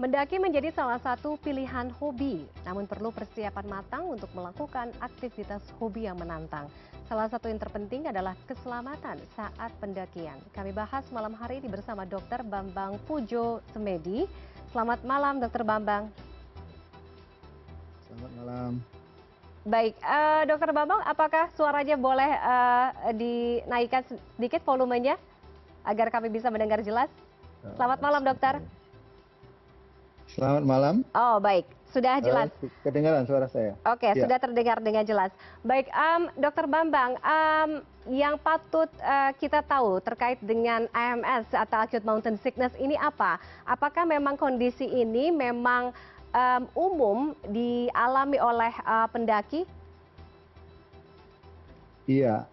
Mendaki menjadi salah satu pilihan hobi, namun perlu persiapan matang untuk melakukan aktivitas hobi yang menantang. Salah satu yang terpenting adalah keselamatan saat pendakian. Kami bahas malam hari ini bersama Dr. Bambang Pujo Semedi. Selamat malam, Dr. Bambang. Selamat malam. Baik, Dr. Bambang, apakah suaranya boleh dinaikkan sedikit volumenya agar kami bisa mendengar jelas? Selamat malam, dokter. Selamat malam. Oh, baik. Sudah jelas. Kedengaran suara saya? Oke, Ya. sudah terdengar dengan jelas. Baik, Dokter Bambang, yang patut kita tahu terkait dengan AMS atau Acute Mountain Sickness ini apa? Apakah memang kondisi ini memang umum dialami oleh pendaki? Iya.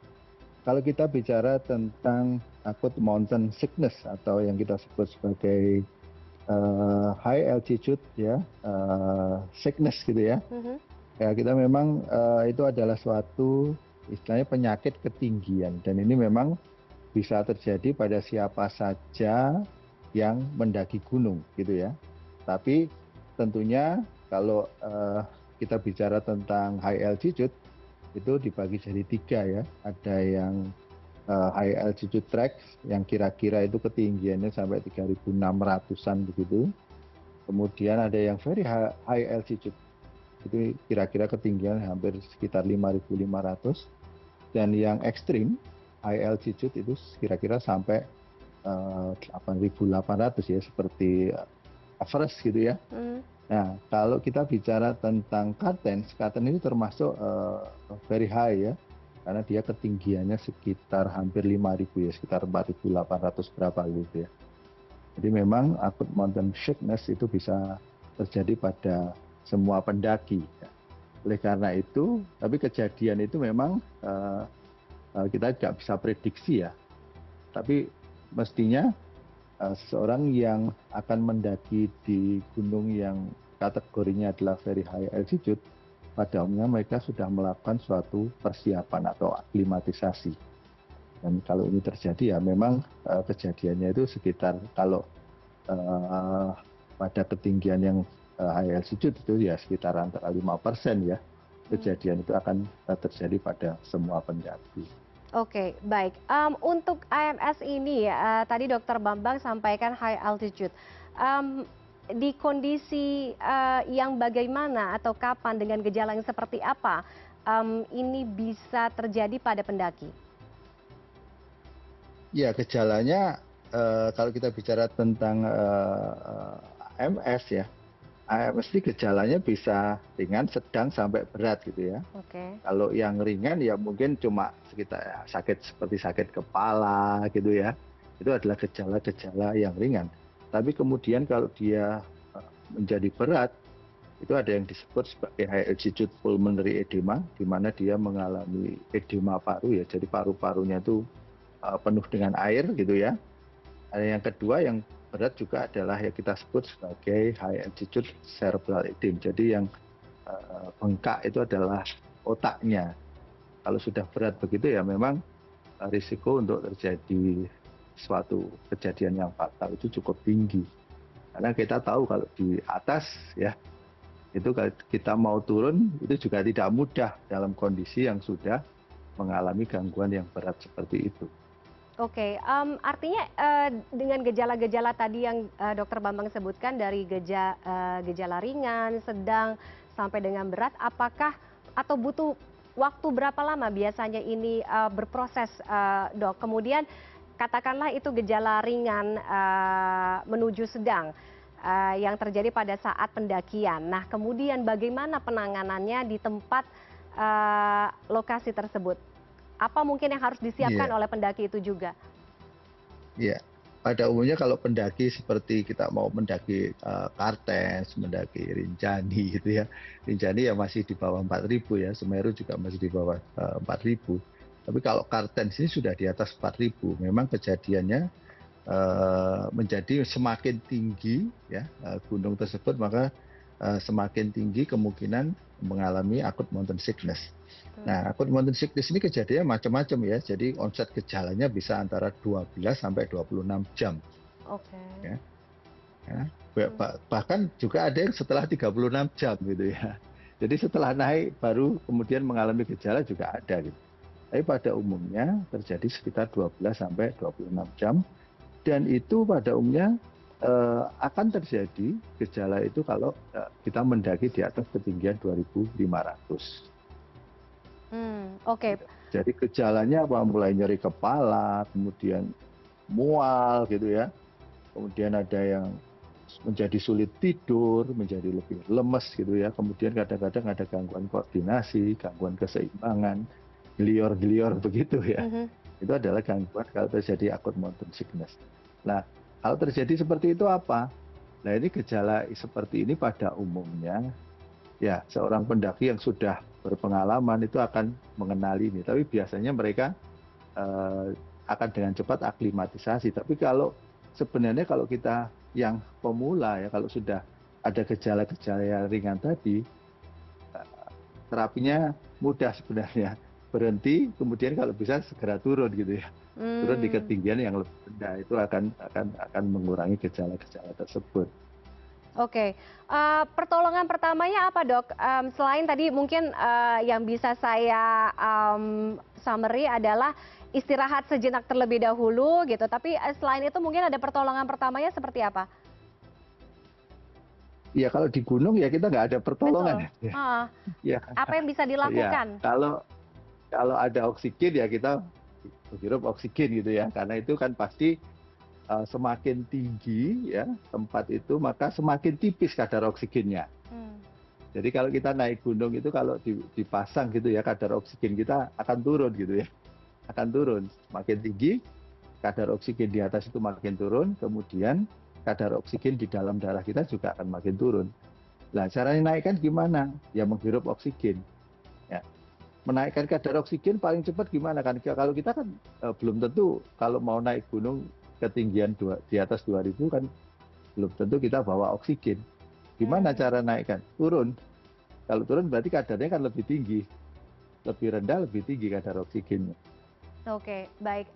Kalau kita bicara tentang acute mountain sickness atau yang kita sebut sebagai high altitude ya sickness gitu ya. Ya kita memang itu adalah suatu istilahnya penyakit ketinggian dan ini memang bisa terjadi pada siapa saja yang mendaki gunung gitu ya. Tapi tentunya kalau kita bicara tentang high altitude itu dibagi jadi tiga ya. Ada yang high altitude trek yang kira-kira itu ketinggiannya sampai 3.600-an begitu. Kemudian ada yang very high altitude, itu kira-kira ketinggian hampir sekitar 5.500. Dan yang ekstrim high altitude itu kira-kira sampai 8.800 ya, seperti Everest gitu ya. Nah, kalau kita bicara tentang Kartens ini termasuk very high ya. Karena dia ketinggiannya sekitar hampir 5.000 ya, sekitar 4.800 berapa gitu ya. Jadi memang acute mountain sickness itu bisa terjadi pada semua pendaki. Ya. Oleh karena itu, tapi kejadian itu memang kita tidak bisa prediksi ya. Tapi mestinya seseorang yang akan mendaki di gunung yang kategorinya adalah very high altitude, pada umumnya mereka sudah melakukan suatu persiapan atau aklimatisasi. Dan kalau ini terjadi ya memang kejadiannya itu sekitar kalau pada ketinggian yang high altitude itu ya sekitar antara 5% ya. Kejadian itu akan terjadi pada semua pendaki. Oke, baik. Untuk AMS ini, tadi Dokter Bambang sampaikan high altitude. Di kondisi yang bagaimana atau kapan dengan gejala yang seperti apa ini bisa terjadi pada pendaki? Ya, gejalanya kalau kita bicara tentang AMS ya, AMS ini gejalanya bisa ringan, sedang sampai berat gitu ya. Oke. Kalau yang ringan ya mungkin cuma sekitar sakit seperti sakit kepala gitu ya. Itu adalah gejala-gejala yang ringan. Tapi kemudian kalau dia menjadi berat, itu ada yang disebut sebagai high altitude pulmonary edema, di mana dia mengalami edema paru ya. Jadi paru-parunya itu penuh dengan air gitu ya. Ada yang kedua yang berat juga adalah yang kita sebut sebagai high altitude cerebral edema. Jadi yang bengkak itu adalah otaknya. Kalau sudah berat begitu ya memang risiko untuk terjadi suatu kejadian yang fatal itu cukup tinggi. Karena kita tahu kalau di atas ya, itu kalau kita mau turun itu juga tidak mudah dalam kondisi yang sudah mengalami gangguan yang berat seperti itu. Oke, artinya dengan gejala-gejala tadi yang Dokter Bambang sebutkan dari gejala ringan, sedang, sampai dengan berat, apakah atau butuh waktu berapa lama biasanya ini berproses, Dok? Kemudian katakanlah itu gejala ringan menuju sedang yang terjadi pada saat pendakian. Nah, kemudian bagaimana penanganannya di tempat lokasi tersebut? Apa mungkin yang harus disiapkan oleh pendaki itu juga? Iya, pada umumnya kalau pendaki seperti kita mau mendaki Kartens, mendaki Rinjani gitu ya. Rinjani ya masih di bawah 4.000 ya, Semeru juga masih di bawah 4.000. Tapi kalau Kartens ini sudah di atas 4.000, memang kejadiannya menjadi semakin tinggi ya gunung tersebut, maka semakin tinggi kemungkinan mengalami acute mountain sickness. Nah, acute mountain sickness ini kejadiannya macam-macam ya. Jadi onset gejalanya bisa antara 12 sampai 26 jam. Oke. Ya. ya. Bahkan juga ada yang setelah 36 jam gitu ya. Jadi setelah naik baru kemudian mengalami gejala juga ada gitu. Tapi pada umumnya terjadi sekitar 12 sampai 26 jam, dan itu pada umumnya akan terjadi gejala itu kalau kita mendaki di atas ketinggian 2.500. Oke. Jadi gejalanya apa? Mulai nyeri kepala, kemudian mual gitu ya. Kemudian ada yang menjadi sulit tidur, menjadi lebih lemes gitu ya. Kemudian kadang-kadang ada gangguan koordinasi, gangguan keseimbangan, gelior-gelior begitu ya. Itu adalah gangguan kalau terjadi acute mountain sickness. Nah, kalau terjadi seperti itu apa? Nah, ini gejala seperti ini pada umumnya ya seorang pendaki yang sudah berpengalaman itu akan mengenali ini. Tapi biasanya mereka akan dengan cepat aklimatisasi. Tapi kalau sebenarnya kalau kita yang pemula ya, kalau sudah ada gejala-gejala ringan tadi, terapinya mudah sebenarnya. Berhenti, kemudian kalau bisa segera turun gitu ya. Turun di ketinggian yang lebih rendah, itu akan mengurangi gejala-gejala tersebut. Oke, pertolongan pertamanya apa dok? Selain tadi mungkin yang bisa saya summary adalah istirahat sejenak terlebih dahulu gitu. Tapi selain itu mungkin ada pertolongan pertamanya seperti apa? Ya kalau di gunung ya kita nggak ada pertolongan. Betul. Ya. Apa yang bisa Ya, dilakukan? kalau ada oksigen ya kita menghirup oksigen gitu ya. Karena itu kan pasti semakin tinggi ya tempat itu, maka semakin tipis kadar oksigennya. Jadi kalau kita naik gunung itu kalau dipasang gitu ya, kadar oksigen kita akan turun gitu ya. Akan turun. Makin tinggi, kadar oksigen di atas itu makin turun, kemudian kadar oksigen di dalam darah kita juga akan makin turun. Nah, caranya naikkan gimana? Ya menghirup oksigen. Ya. Menaikkan kadar oksigen paling cepat gimana kan? Kalau kita kan belum tentu kalau mau naik gunung ketinggian di atas 2000 kan belum tentu kita bawa oksigen. Gimana cara naikkan? Turun. Kalau turun berarti kadarnya kan lebih tinggi. Lebih rendah, lebih tinggi kadar oksigennya. Oke, baik.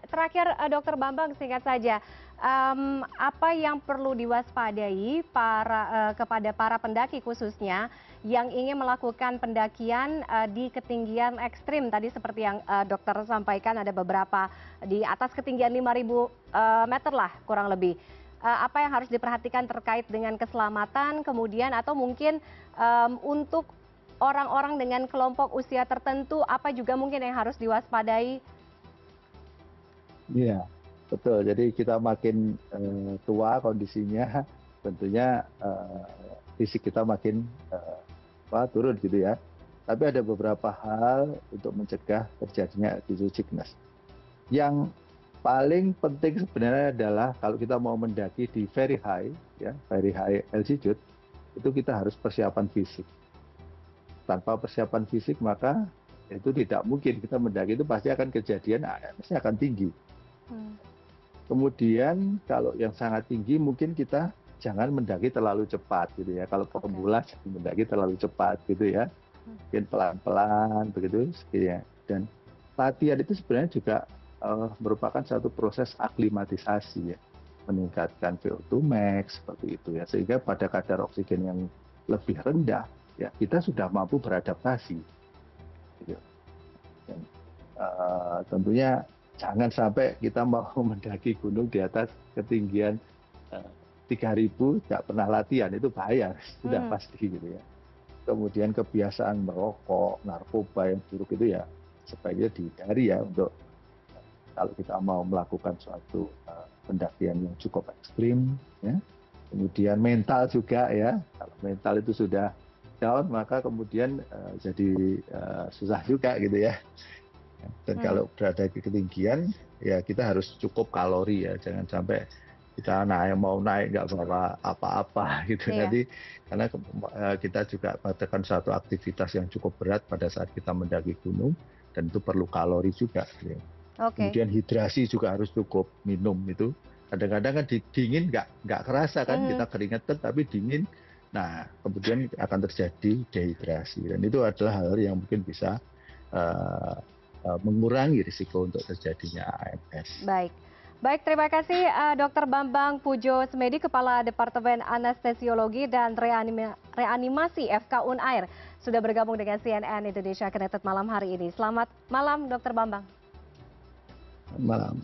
Terakhir, Dokter Bambang, singkat saja, apa yang perlu diwaspadai kepada para pendaki khususnya yang ingin melakukan pendakian di ketinggian ekstrim tadi seperti yang dokter sampaikan ada beberapa di atas ketinggian 5.000 meter lah kurang lebih. Apa yang harus diperhatikan terkait dengan keselamatan, kemudian atau mungkin untuk orang-orang dengan kelompok usia tertentu, apa juga mungkin yang harus diwaspadai? Iya, betul. Jadi kita makin tua kondisinya, tentunya fisik kita makin turun gitu ya. Tapi ada beberapa hal untuk mencegah terjadinya altitude sickness. Yang paling penting sebenarnya adalah kalau kita mau mendaki di very high altitude, itu kita harus persiapan fisik. Tanpa persiapan fisik maka itu tidak mungkin kita mendaki, itu pasti akan kejadian AMS-nya akan tinggi. Kemudian kalau yang sangat tinggi mungkin kita jangan mendaki terlalu cepat gitu ya. Kalau pemula jangan mendaki terlalu cepat gitu ya. Mungkin pelan-pelan begitu ya. Dan latihan itu sebenarnya juga merupakan satu proses aklimatisasi ya. Meningkatkan VO2 max seperti itu ya. Sehingga pada kadar oksigen yang lebih rendah ya kita sudah mampu beradaptasi. Gitu. Dan, tentunya jangan sampai kita mau mendaki gunung di atas ketinggian 3.000 tidak pernah latihan, itu bahaya sudah pasti gitu ya. Kemudian kebiasaan merokok, narkoba yang buruk itu ya sebaiknya dihindari ya, untuk kalau kita mau melakukan suatu pendakian yang cukup ekstrim ya. Kemudian mental juga ya, kalau mental itu sudah down maka kemudian jadi susah juga gitu ya. Dan kalau berada di ketinggian ya kita harus cukup kalori ya, jangan sampai kita mau naik nggak bawa apa-apa gitu. Nanti karena kita juga melakukan suatu aktivitas yang cukup berat pada saat kita mendaki gunung dan itu perlu kalori juga gitu. Kemudian hidrasi juga harus cukup, minum itu kadang-kadang kan dingin nggak kerasa kan, kita keringetan tapi dingin. Nah kemudian akan terjadi dehidrasi dan itu adalah hal yang mungkin bisa mengurangi risiko untuk terjadinya AMS. Baik, Baik, terima kasih Dr. Bambang Pujo Smedi, Kepala Departemen Anestesiologi dan Reanimasi FK Unair, sudah bergabung dengan CNN Indonesia Connected malam hari ini. Selamat malam, Dr. Bambang. Malam.